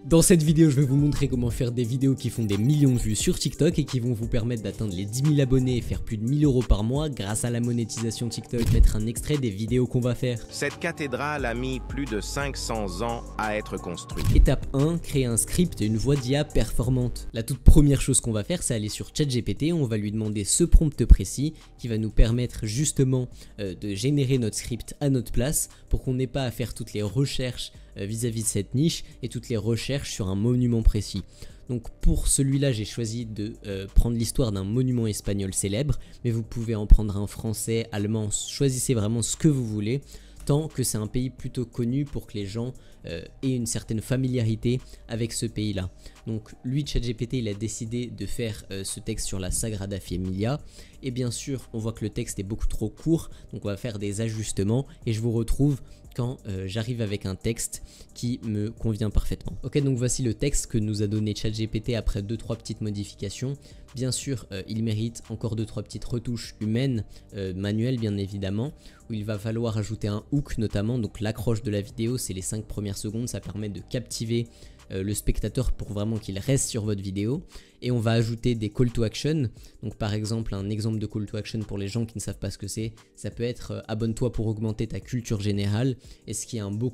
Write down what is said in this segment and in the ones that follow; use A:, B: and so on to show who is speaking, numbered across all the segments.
A: Dans cette vidéo, je vais vous montrer comment faire des vidéos qui font des millions de vues sur TikTok et qui vont vous permettre d'atteindre les 10 000 abonnés et faire plus de 1000 € par mois grâce à la monétisation TikTok. Mettre un extrait des vidéos qu'on va faire.
B: Cette cathédrale a mis plus de 500 ans à être construite.
A: Étape 1, créer un script et une voix d'IA performante. La toute première chose qu'on va faire, c'est aller sur ChatGPT, on va lui demander ce prompt précis qui va nous permettre justement de générer notre script à notre place pour qu'on n'ait pas à faire toutes les recherches vis-à-vis de cette niche et toutes les recherches sur un monument précis. Donc pour celui-là, j'ai choisi de prendre l'histoire d'un monument espagnol célèbre, mais vous pouvez en prendre un français, allemand, choisissez vraiment ce que vous voulez, tant que c'est un pays plutôt connu pour que les gens aient une certaine familiarité avec ce pays-là. Donc lui, ChatGPT, il a décidé de faire ce texte sur la Sagrada Familia, et bien sûr, on voit que le texte est beaucoup trop court, donc on va faire des ajustements, et je vous retrouve quand j'arrive avec un texte qui me convient parfaitement. Ok, donc voici le texte que nous a donné ChatGPT après 2-3 petites modifications. Bien sûr, il mérite encore 2-3 petites retouches humaines, manuelles bien évidemment, où il va falloir ajouter un hook notamment, donc l'accroche de la vidéo, c'est les 5 premières secondes, ça permet de captiver le spectateur pour vraiment qu'il reste sur votre vidéo. Et on va ajouter des call to action, donc par exemple un exemple de call to action pour les gens qui ne savent pas ce que c'est, ça peut être abonne-toi pour augmenter ta culture générale, et ce qui est un bon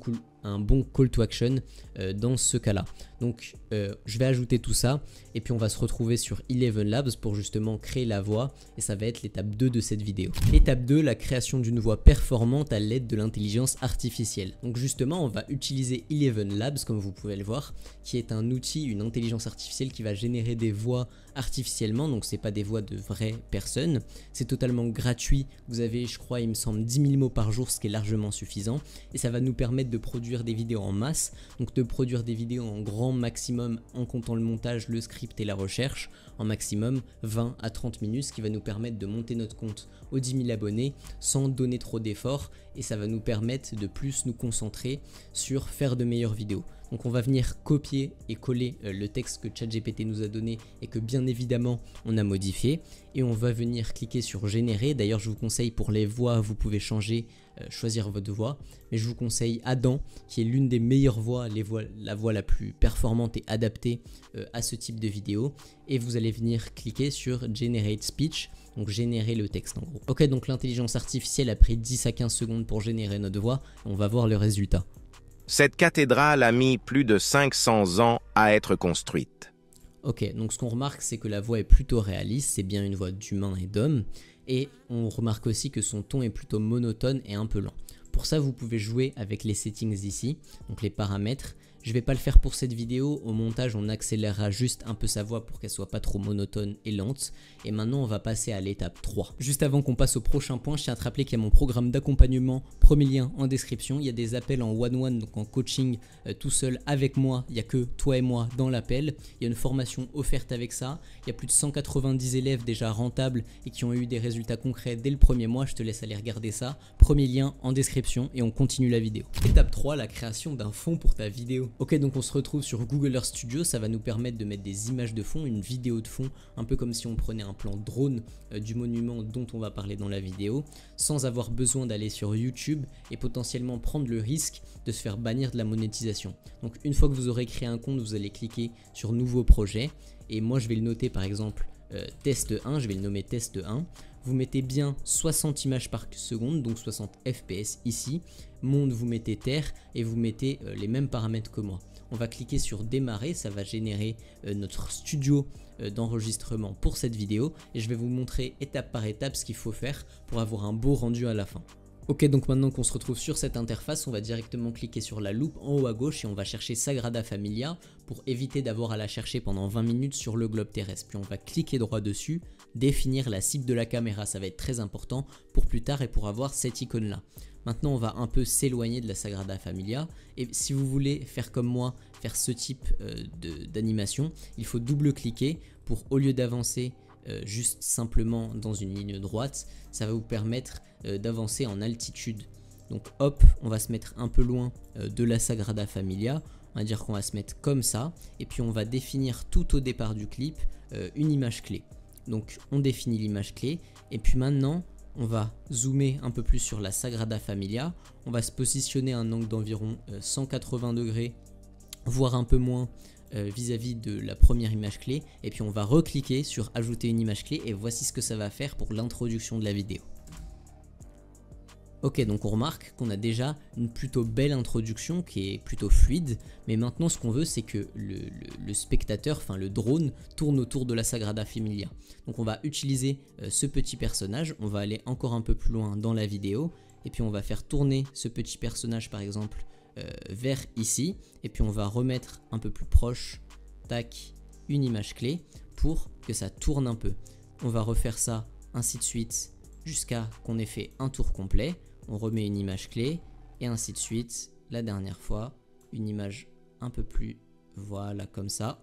A: call to action dans ce cas là. Donc je vais ajouter tout ça et puis on va se retrouver sur Eleven Labs pour justement créer la voix, et ça va être l'étape 2 de cette vidéo. Étape 2, la création d'une voix performante à l'aide de l'intelligence artificielle. Donc justement on va utiliser Eleven Labs comme vous pouvez le voir, qui est un outil, une intelligence artificielle qui va générer des voix artificiellement, donc c'est pas des voix de vraies personnes, c'est totalement gratuit, vous avez je crois il me semble 10 000 mots par jour, ce qui est largement suffisant, et ça va nous permettre de produire des vidéos en masse, donc de produire des vidéos en grand maximum en comptant le montage, le script et la recherche, en maximum 20 à 30 minutes, ce qui va nous permettre de monter notre compte aux 10 000 abonnés sans donner trop d'efforts, et ça va nous permettre de plus nous concentrer sur faire de meilleures vidéos. Donc on va venir copier et coller le texte que ChatGPT nous a donné et que bien évidemment on a modifié, et on va venir cliquer sur générer. D'ailleurs je vous conseille pour les voix, vous pouvez changer, choisir votre voix, mais je vous conseille Adam qui est l'une des meilleures voix, la voix la plus performante et adaptée à ce type de vidéo, et vous allez venir cliquer sur Generate Speech, donc générer le texte en gros. Ok, donc l'intelligence artificielle a pris 10 à 15 secondes pour générer notre voix, on va voir le résultat.
B: Cette cathédrale a mis plus de 500 ans à être construite.
A: Ok, donc ce qu'on remarque, c'est que la voix est plutôt réaliste, c'est bien une voix d'humain et d'homme, et on remarque aussi que son ton est plutôt monotone et un peu lent. Pour ça, vous pouvez jouer avec les settings ici, donc les paramètres. Je ne vais pas le faire pour cette vidéo, au montage on accélérera juste un peu sa voix pour qu'elle soit pas trop monotone et lente. Et maintenant on va passer à l'étape 3. Juste avant qu'on passe au prochain point, je tiens à te rappeler qu'il y a mon programme d'accompagnement, premier lien en description. Il y a des appels en one-one, donc en coaching tout seul avec moi, il n'y a que toi et moi dans l'appel. Il y a une formation offerte avec ça, il y a plus de 190 élèves déjà rentables et qui ont eu des résultats concrets dès le premier mois, je te laisse aller regarder ça. Premier lien en description et on continue la vidéo. Étape 3, la création d'un fond pour ta vidéo. Ok, donc on se retrouve sur Google Earth Studio, ça va nous permettre de mettre des images de fond, une vidéo de fond, un peu comme si on prenait un plan drone du monument dont on va parler dans la vidéo, sans avoir besoin d'aller sur YouTube et potentiellement prendre le risque de se faire bannir de la monétisation. Donc une fois que vous aurez créé un compte, vous allez cliquer sur nouveau projet, et moi je vais le noter par exemple test 1, je vais le nommer test 1. Vous mettez bien 60 images par seconde, donc 60 fps ici. Monde, vous mettez terre et vous mettez les mêmes paramètres que moi. On va cliquer sur démarrer, ça va générer notre studio d'enregistrement pour cette vidéo, et je vais vous montrer étape par étape ce qu'il faut faire pour avoir un beau rendu à la fin. Ok, donc maintenant qu'on se retrouve sur cette interface, on va directement cliquer sur la loupe en haut à gauche et on va chercher Sagrada Familia pour éviter d'avoir à la chercher pendant 20 minutes sur le globe terrestre. Puis on va cliquer droit dessus, définir la cible de la caméra, ça va être très important pour plus tard et pour avoir cette icône là. Maintenant on va un peu s'éloigner de la Sagrada Familia, et si vous voulez faire comme moi, faire ce type d'animation, il faut double cliquer pour, au lieu d'avancer juste simplement dans une ligne droite, ça va vous permettre d'avancer en altitude. Donc hop, on va se mettre un peu loin de la Sagrada Familia, on va dire qu'on va se mettre comme ça, et puis on va définir tout au départ du clip une image clé. Donc on définit l'image clé, et puis maintenant on va zoomer un peu plus sur la Sagrada Familia, on va se positionner à un angle d'environ 180 degrés voire un peu moins vis-à-vis de la première image clé, et puis on va recliquer sur ajouter une image clé et voici ce que ça va faire pour l'introduction de la vidéo. Ok, donc on remarque qu'on a déjà une plutôt belle introduction qui est plutôt fluide, mais maintenant ce qu'on veut c'est que le spectateur, enfin le drone, tourne autour de la Sagrada Familia. Donc on va utiliser ce petit personnage, on va aller encore un peu plus loin dans la vidéo, et puis on va faire tourner ce petit personnage par exemple vers ici, et puis on va remettre un peu plus proche, tac, une image clé pour que ça tourne un peu. On va refaire ça ainsi de suite jusqu'à qu'on ait fait un tour complet. On remet une image clé et ainsi de suite. La dernière fois, une image un peu plus, voilà comme ça,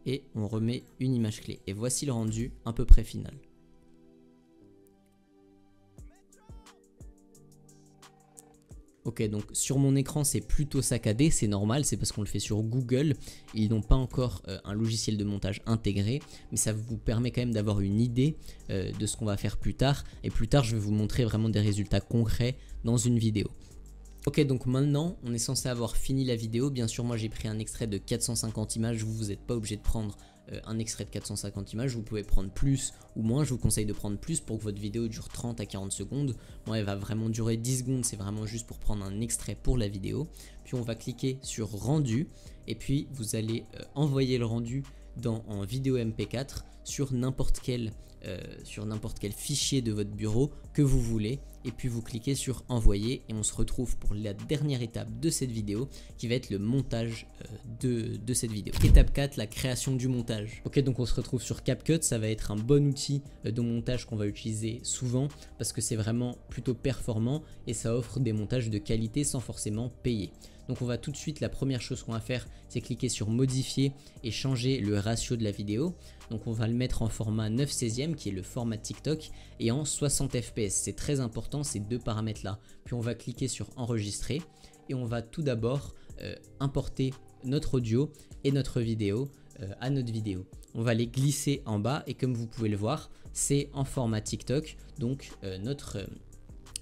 A: et on remet une image clé. Et voici le rendu à peu près final. Ok, donc sur mon écran c'est plutôt saccadé, c'est normal, c'est parce qu'on le fait sur Google, ils n'ont pas encore un logiciel de montage intégré, mais ça vous permet quand même d'avoir une idée de ce qu'on va faire plus tard, et plus tard je vais vous montrer vraiment des résultats concrets dans une vidéo. Ok, donc maintenant on est censé avoir fini la vidéo. Bien sûr moi j'ai pris un extrait de 450 images, vous n'êtes pas obligé de prendre un extrait de 450 images, vous pouvez prendre plus ou moins, je vous conseille de prendre plus pour que votre vidéo dure 30 à 40 secondes. Moi elle va vraiment durer 10 secondes, c'est vraiment juste pour prendre un extrait pour la vidéo. Puis on va cliquer sur rendu et puis vous allez envoyer le rendu en vidéo MP4 sur n'importe quel fichier de votre bureau que vous voulez, et puis vous cliquez sur envoyer et on se retrouve pour la dernière étape de cette vidéo qui va être le montage de cette vidéo. Étape 4, la création du montage. Ok, donc on se retrouve sur CapCut, ça va être un bon outil de montage qu'on va utiliser souvent parce que c'est vraiment plutôt performant et ça offre des montages de qualité sans forcément payer. Donc on va tout de suite, la première chose qu'on va faire c'est cliquer sur modifier et changer le ratio de la vidéo. Donc on va le mettre en format 9/16 qui est le format TikTok et en 60 fps, c'est très important ces deux paramètres là. Puis on va cliquer sur enregistrer et on va tout d'abord importer notre audio et notre vidéo à notre vidéo. On va les glisser en bas et comme vous pouvez le voir c'est en format TikTok, donc notre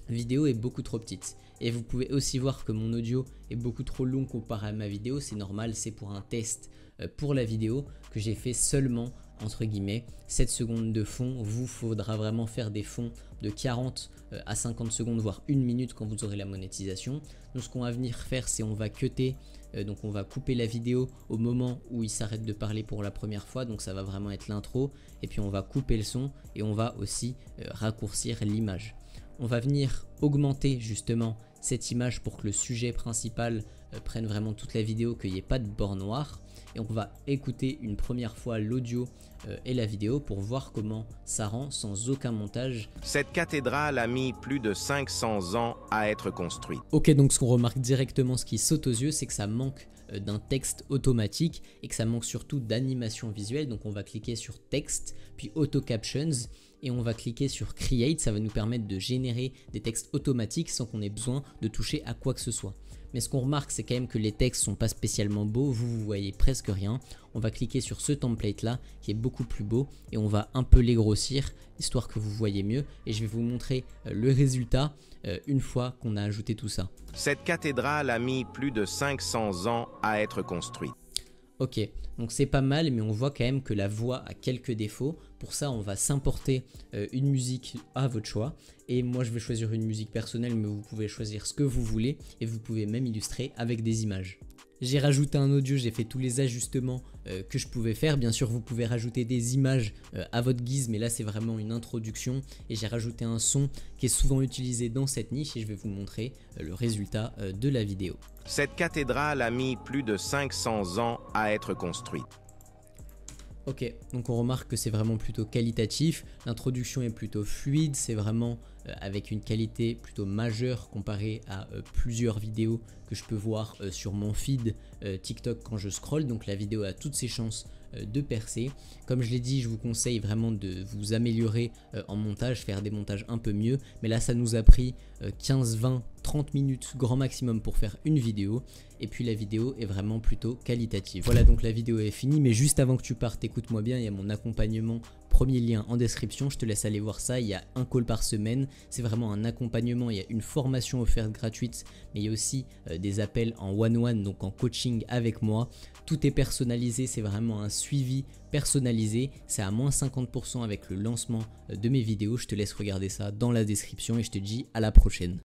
A: vidéo est beaucoup trop petite. Et vous pouvez aussi voir que mon audio est beaucoup trop long comparé à ma vidéo, c'est normal, c'est pour un test pour la vidéo que j'ai fait seulement entre guillemets 7 secondes de fond. Vous faudra vraiment faire des fonds de 40 à 50 secondes voire 1 minute quand vous aurez la monétisation. Donc ce qu'on va venir faire c'est on va cutter, donc on va couper la vidéo au moment où il s'arrête de parler pour la première fois, donc ça va vraiment être l'intro, et puis on va couper le son et on va aussi raccourcir l'image. On va venir augmenter justement cette image pour que le sujet principal prenne vraiment toute la vidéo, qu'il n'y ait pas de bord noir. Et on va écouter une première fois l'audio et la vidéo pour voir comment ça rend sans aucun montage.
B: Cette cathédrale a mis plus de 500 ans à être construite.
A: Ok, donc ce qu'on remarque directement, ce qui saute aux yeux, c'est que ça manque d'un texte automatique et que ça manque surtout d'animation visuelle. Donc on va cliquer sur texte, puis auto captions et on va cliquer sur create. Ça va nous permettre de générer des textes automatiques sans qu'on ait besoin de toucher à quoi que ce soit. Mais ce qu'on remarque c'est quand même que les textes sont pas spécialement beaux, vous voyez presque rien. On va cliquer sur ce template là qui est beaucoup plus beau et on va un peu les grossir histoire que vous voyez mieux, et je vais vous montrer le résultat une fois qu'on a ajouté tout ça.
B: Cette cathédrale a mis plus de 500 ans à être construite.
A: Ok, donc c'est pas mal, mais on voit quand même que la voix a quelques défauts. Pour ça, on va s'importer une musique à votre choix. Et moi, je vais choisir une musique personnelle, mais vous pouvez choisir ce que vous voulez. Et vous pouvez même illustrer avec des images. J'ai rajouté un audio, j'ai fait tous les ajustements que je pouvais faire. Bien sûr, vous pouvez rajouter des images à votre guise, mais là, c'est vraiment une introduction. Et j'ai rajouté un son qui est souvent utilisé dans cette niche et je vais vous montrer le résultat de la vidéo.
B: Cette cathédrale a mis plus de 500 ans à être construite.
A: Ok, donc on remarque que c'est vraiment plutôt qualitatif, l'introduction est plutôt fluide, c'est vraiment avec une qualité plutôt majeure comparée à plusieurs vidéos que je peux voir sur mon feed TikTok quand je scrolle, donc la vidéo a toutes ses chances de percer. Comme je l'ai dit, je vous conseille vraiment de vous améliorer en montage, faire des montages un peu mieux, mais là ça nous a pris 15, 20, 30 minutes grand maximum pour faire une vidéo, et puis la vidéo est vraiment plutôt qualitative. Voilà, donc la vidéo est finie, mais juste avant que tu partes, écoute-moi bien, il y a mon accompagnement premier lien en description, je te laisse aller voir ça. Il y a un call par semaine, c'est vraiment un accompagnement, il y a une formation offerte gratuite, mais il y a aussi des appels en one-one, donc en coaching avec moi. Tout est personnalisé, c'est vraiment un suivi personnalisé, c'est à moins 50% avec le lancement de mes vidéos. Je te laisse regarder ça dans la description et je te dis à la prochaine.